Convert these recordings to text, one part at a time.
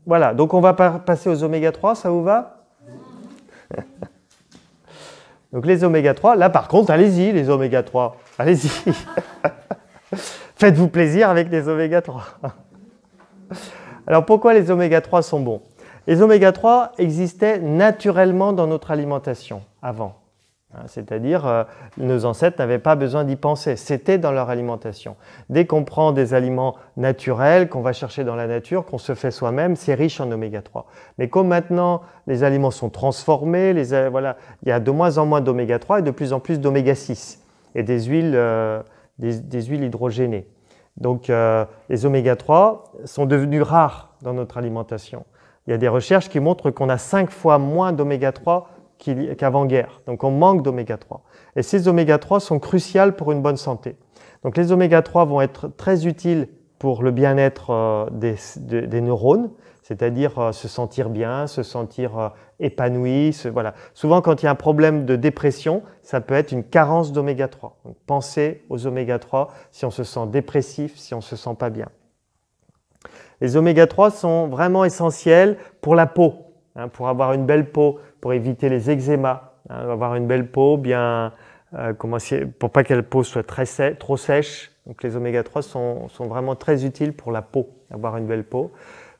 Voilà, donc on va passer aux oméga 3, ça vous va? Donc les oméga 3, là par contre, allez-y les oméga 3, allez-y. Faites-vous plaisir avec les oméga 3. Alors pourquoi les oméga 3 sont bons? Les oméga 3 existaient naturellement dans notre alimentation avant. C'est-à-dire, nos ancêtres n'avaient pas besoin d'y penser, c'était dans leur alimentation. Dès qu'on prend des aliments naturels, qu'on va chercher dans la nature, qu'on se fait soi-même, c'est riche en oméga 3. Mais comme maintenant les aliments sont transformés, voilà, il y a de moins en moins d'oméga 3 et de plus en plus d'oméga 6 et des huiles hydrogénées. Donc les oméga 3 sont devenus rares dans notre alimentation. Il y a des recherches qui montrent qu'on a 5 fois moins d'oméga 3 qu'avant-guerre. Donc on manque d'oméga 3. Et ces oméga 3 sont cruciales pour une bonne santé. Donc les oméga 3 vont être très utiles pour le bien-être des neurones, c'est-à-dire se sentir bien, se sentir épanoui. Voilà. Souvent quand il y a un problème de dépression, ça peut être une carence d'oméga 3. Donc pensez aux oméga 3 si on se sent dépressif, si on ne se sent pas bien. Les oméga 3 sont vraiment essentiels pour la peau, pour avoir une belle peau, pour éviter les eczémas, avoir une belle peau, pour pas que la peau soit trop sèche. Donc les oméga 3 sont vraiment très utiles pour la peau, avoir une belle peau.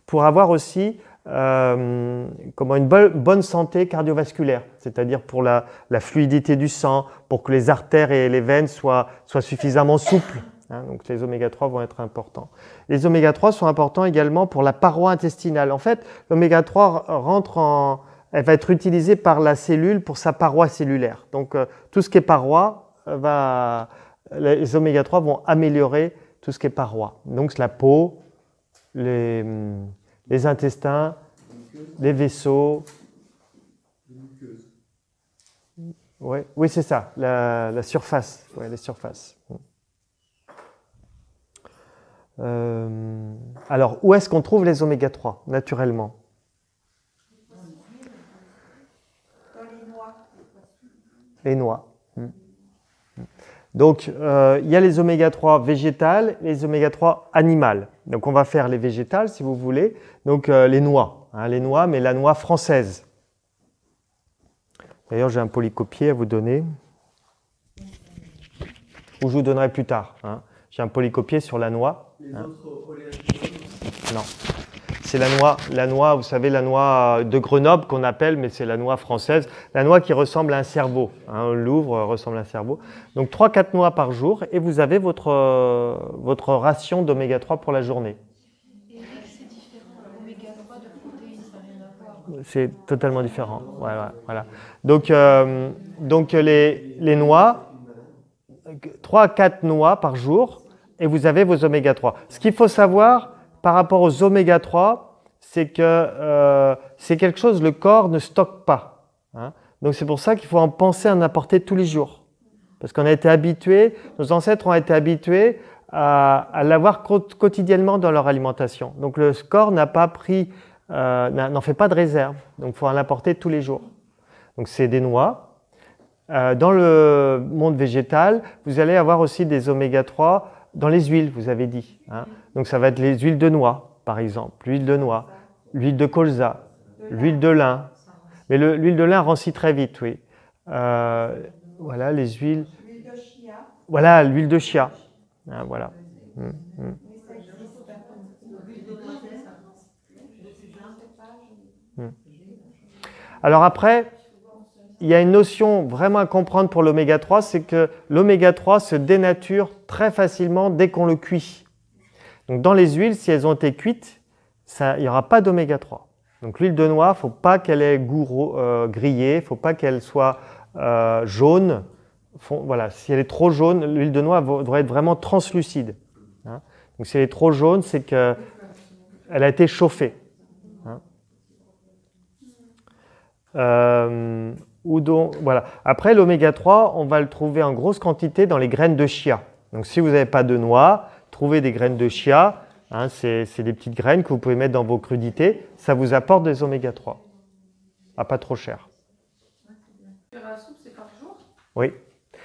Pour avoir aussi une bonne santé cardiovasculaire, c'est-à-dire pour la fluidité du sang, pour que les artères et les veines soient suffisamment souples. Donc les oméga 3 vont être importants. Les oméga 3 sont importants également pour la paroi intestinale. En fait, l'oméga 3 elle va être utilisée par la cellule pour sa paroi cellulaire. Donc tout ce qui est paroi, les oméga 3 vont améliorer tout ce qui est paroi. Donc la peau, les intestins, les vaisseaux. Oui, c'est ça, la surface. Ouais, les surfaces. Alors, où est-ce qu'on trouve les oméga 3 naturellement? Dans les noix. Les noix. Donc, il y a les oméga 3 végétales et les oméga 3 animales. Donc, on va faire les végétales si vous voulez. Donc, les noix, mais la noix française. D'ailleurs, j'ai un polycopier à vous donner. Ou je vous donnerai plus tard. J'ai un polycopier sur la noix. Les autres oléagineux? Non. C'est la noix, vous savez, la noix de Grenoble qu'on appelle, mais c'est la noix française. La noix qui ressemble à un cerveau. On l'ouvre, ressemble à un cerveau. Donc 3-4 noix par jour et vous avez votre ration d'oméga 3 pour la journée. Et c'est différent, l'oméga 3 de protéines, ça n'a rien à voir. C'est totalement différent. Voilà. Donc les noix, 3-4 noix par jour et vous avez vos oméga 3. Ce qu'il faut savoir par rapport aux oméga 3, c'est que c'est quelque chose que le corps ne stocke pas. Donc c'est pour ça qu'il faut en penser à en apporter tous les jours. Parce qu'on a été habitués, nos ancêtres ont été habitués à l'avoir quotidiennement dans leur alimentation. Donc le corps n'en fait pas de réserve. Donc il faut en apporter tous les jours. Donc c'est des noix. Dans le monde végétal, vous allez avoir aussi des oméga 3 dans les huiles, vous avez dit. Donc ça va être les huiles de noix, par exemple, l'huile de noix, l'huile de colza, l'huile de lin. Mais l'huile de lin rancit très vite, oui. Voilà, les huiles. L'huile de chia. Voilà, l'huile de chia. Voilà. Alors après, il y a une notion vraiment à comprendre pour l'oméga 3, c'est que l'oméga 3 se dénature très facilement dès qu'on le cuit. Donc dans les huiles, si elles ont été cuites, il n'y aura pas d'oméga 3. Donc l'huile de noix, il ne faut pas qu'elle ait goût grillé, il ne faut pas qu'elle soit jaune. Voilà, si elle est trop jaune, l'huile de noix doit être vraiment translucide. Donc si elle est trop jaune, c'est qu'elle a été chauffée. Voilà. Après, l'oméga 3, on va le trouver en grosse quantité dans les graines de chia. Donc, si vous n'avez pas de noix, trouvez des graines de chia. C'est des petites graines que vous pouvez mettre dans vos crudités. Ça vous apporte des oméga 3. Pas trop cher. La soupe, c'est par jour? Oui.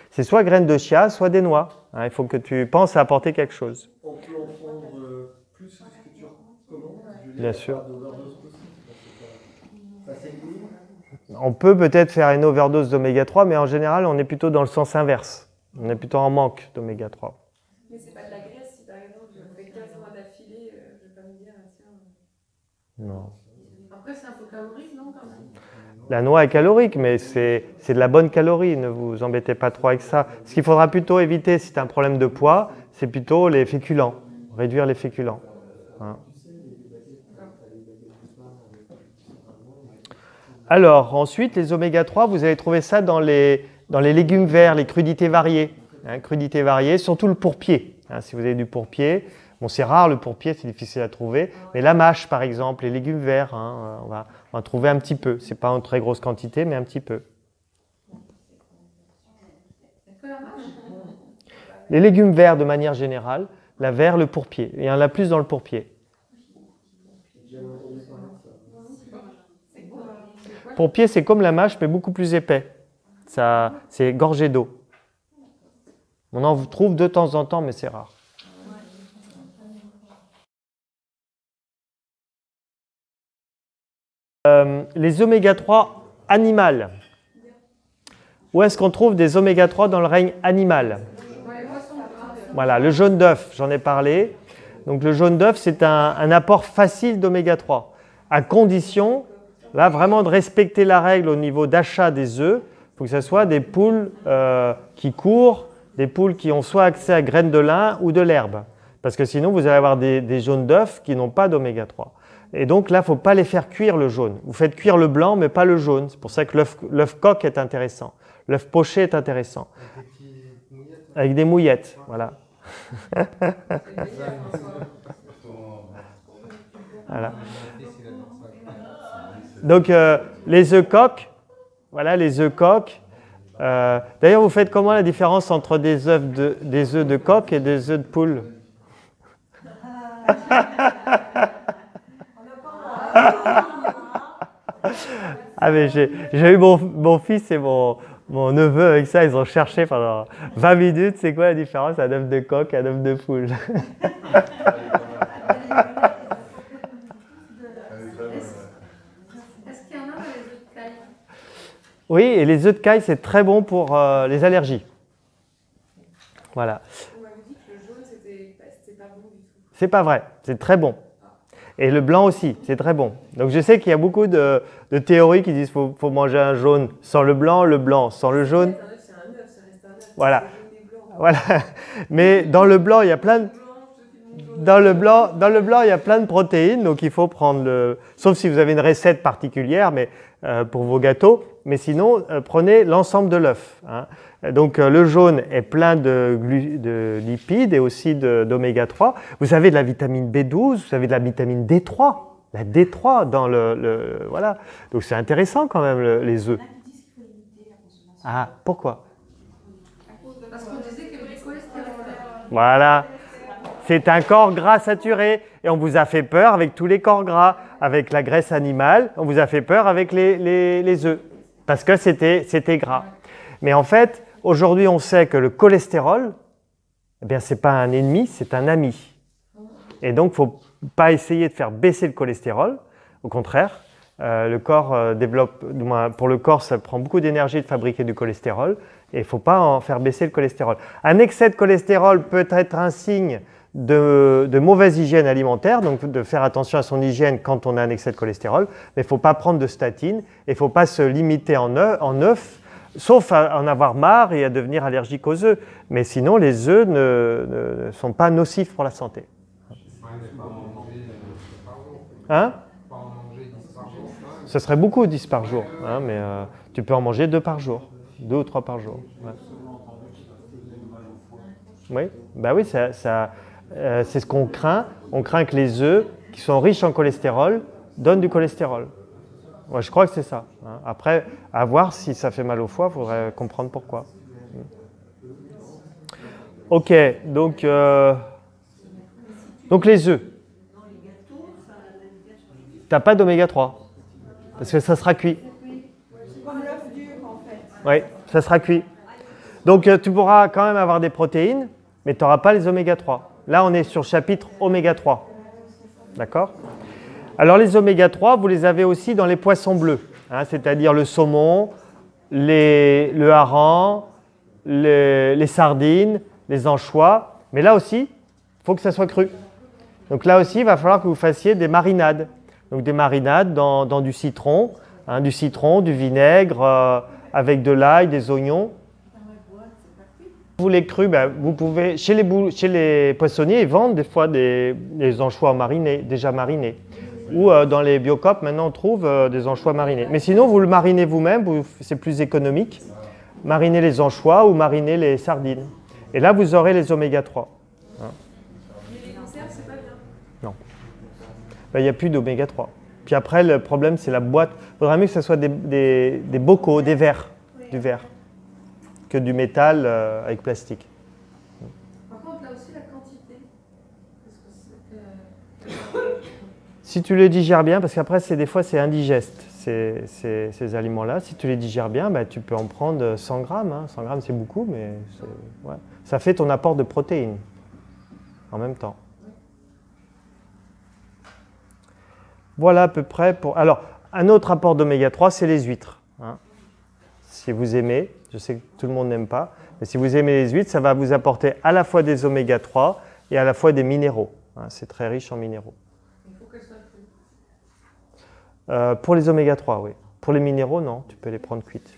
C'est soit graines de chia, soit des noix. Il faut que tu penses à apporter quelque chose. On peut en prendre plus que ce que tu Comment? Bien sûr. D'overdose possible. Ça s'équilibre. On peut peut-être faire une overdose d'oméga 3, mais en général, on est plutôt dans le sens inverse. On est plutôt en manque d'oméga 3. Mais c'est pas de la graisse, si par exemple je fais 15 mois d'affilée, je vais pas me dire, tiens. Non. Après, c'est un peu calorique, non, quand même? La noix est calorique, mais c'est de la bonne calorie. Ne vous embêtez pas trop avec ça. Ce qu'il faudra plutôt éviter, si tu as un problème de poids, c'est plutôt les féculents. Réduire les féculents. Hein. Alors, ensuite, les oméga 3, vous allez trouver ça dans les légumes verts, les crudités variées. Hein, crudités variées, surtout le pourpier. Hein, si vous avez du pourpier, bon, c'est rare le pourpier, c'est difficile à trouver. Mais la mâche, par exemple, les légumes verts, hein, on va en trouver un petit peu. Ce n'est pas en très grosse quantité, mais un petit peu. Les légumes verts, de manière générale, la vert, le pourpier. Il y en a plus dans le pourpier. Pourpier, c'est comme la mâche, mais beaucoup plus épais. C'est gorgé d'eau. On en trouve de temps en temps, mais c'est rare. Les oméga 3 animales. Où est-ce qu'on trouve des oméga 3 dans le règne animal? Voilà, le jaune d'œuf, j'en ai parlé. Donc le jaune d'œuf, c'est un apport facile d'oméga 3, à condition, là, vraiment de respecter la règle au niveau d'achat des œufs. Il faut que ce soit des poules qui courent, des poules qui ont soit accès à graines de lin ou de l'herbe. Parce que sinon, vous allez avoir des jaunes d'œufs qui n'ont pas d'oméga 3. Et donc là, il ne faut pas les faire cuire le jaune. Vous faites cuire le blanc, mais pas le jaune. C'est pour ça que l'œuf coq est intéressant. L'œuf poché est intéressant. Avec des mouillettes, voilà. Voilà. Donc les œufs coqs, voilà les œufs coqs. D'ailleurs, vous faites comment la différence entre des œufs de coq et des œufs de poule? Ah mais j'ai eu mon fils et mon neveu avec ça, ils ont cherché pendant 20 minutes, c'est quoi la différence un œuf de coq et un œuf de poule? Est-ce qu'il y en a dans les œufs de caille? Oui, et les œufs de caille, c'est très bon pour les allergies. Voilà. On m'avait dit que le jaune, c'était pas bon du tout. C'est pas vrai, c'est très bon. Et le blanc aussi, c'est très bon. Donc je sais qu'il y a beaucoup de théories qui disent qu'il faut manger un jaune sans le blanc sans le jaune. Un œuf, c'est un œuf, ça reste un œuf. Voilà. C'est le jaune des blancs. Voilà. Mais dans le blanc, il y a plein de... Dans le blanc, il y a plein de protéines, donc il faut prendre le... Sauf si vous avez une recette particulière mais, pour vos gâteaux, mais sinon, prenez l'ensemble de l'œuf. Hein. Donc le jaune est plein de lipides et aussi d'oméga 3. Vous avez de la vitamine B12, vous avez de la vitamine D3, la D3 dans voilà. Donc c'est intéressant quand même les œufs. Ah, pourquoi? Parce qu'on disait qu'il y avait du cholestérol. Voilà. C'est un corps gras saturé et on vous a fait peur avec tous les corps gras, avec la graisse animale, on vous a fait peur avec les œufs, parce que c'était gras. Mais en fait, aujourd'hui, on sait que le cholestérol, eh bien, ce n'est pas un ennemi, c'est un ami. Et donc, il ne faut pas essayer de faire baisser le cholestérol, au contraire. Le corps développe, du moins pour le corps, ça prend beaucoup d'énergie de fabriquer du cholestérol et il ne faut pas en faire baisser le cholestérol. Un excès de cholestérol peut être un signe de mauvaise hygiène alimentaire, donc de faire attention à son hygiène quand on a un excès de cholestérol, mais il ne faut pas prendre de statine et il ne faut pas se limiter en œufs, sauf à en avoir marre et à devenir allergique aux œufs. Mais sinon, les œufs ne sont pas nocifs pour la santé. Hein? Ce serait beaucoup 10 par jour, hein, mais tu peux en manger 2 par jour, 2 ou 3 par jour. Ouais. Oui, bah oui, c'est ce qu'on craint. On craint que les œufs qui sont riches en cholestérol donnent du cholestérol. Ouais, je crois que c'est ça. Hein. Après, à voir si ça fait mal au foie, il faudrait comprendre pourquoi. Ok, donc les œufs. Tu n'as pas d'oméga 3 parce que ça sera cuit. Comme l'œuf dur en fait. Oui, ça sera cuit. Donc tu pourras quand même avoir des protéines, mais tu n'auras pas les oméga 3. Là, on est sur le chapitre oméga 3. D'accord? Alors les oméga 3, vous les avez aussi dans les poissons bleus, hein, c'est-à-dire le saumon, le hareng, les sardines, les anchois. Mais là aussi, il faut que ça soit cru. Donc là aussi, il va falloir que vous fassiez des marinades. Donc des marinades dans du citron, du vinaigre, avec de l'ail, des oignons. Vous les crus, ben, vous pouvez, chez les poissonniers, ils vendent des fois des anchois marinés, déjà marinés. Ou dans les Biocoop, maintenant on trouve des anchois marinés. Mais sinon, vous le marinez vous-même, c'est plus économique. Marinez les anchois ou marinez les sardines. Et là, vous aurez les oméga 3. Hein. Mais les conserves, c'est pas bien. Non. Ben, il n'y a plus d'oméga 3. Puis après, le problème, c'est la boîte. Il faudrait mieux que ce soit des bocaux, des verres, du verre, que du métal avec plastique. Par contre, là aussi, la quantité. Parce que Si tu les digères bien, parce qu'après, des fois, c'est indigeste, ces aliments-là. Si tu les digères bien, ben, tu peux en prendre 100 grammes. Hein. 100 grammes, c'est beaucoup, mais ouais. Ça fait ton apport de protéines en même temps. Voilà à peu près pour... Alors, un autre apport d'oméga 3, c'est les huîtres. Hein. Si vous aimez, je sais que tout le monde n'aime pas, mais si vous aimez les huîtres, ça va vous apporter à la fois des oméga 3 et à la fois des minéraux. Hein. C'est très riche en minéraux. il faut qu'elle soit crue. Pour les oméga 3, oui. Pour les minéraux, non, tu peux les prendre cuites.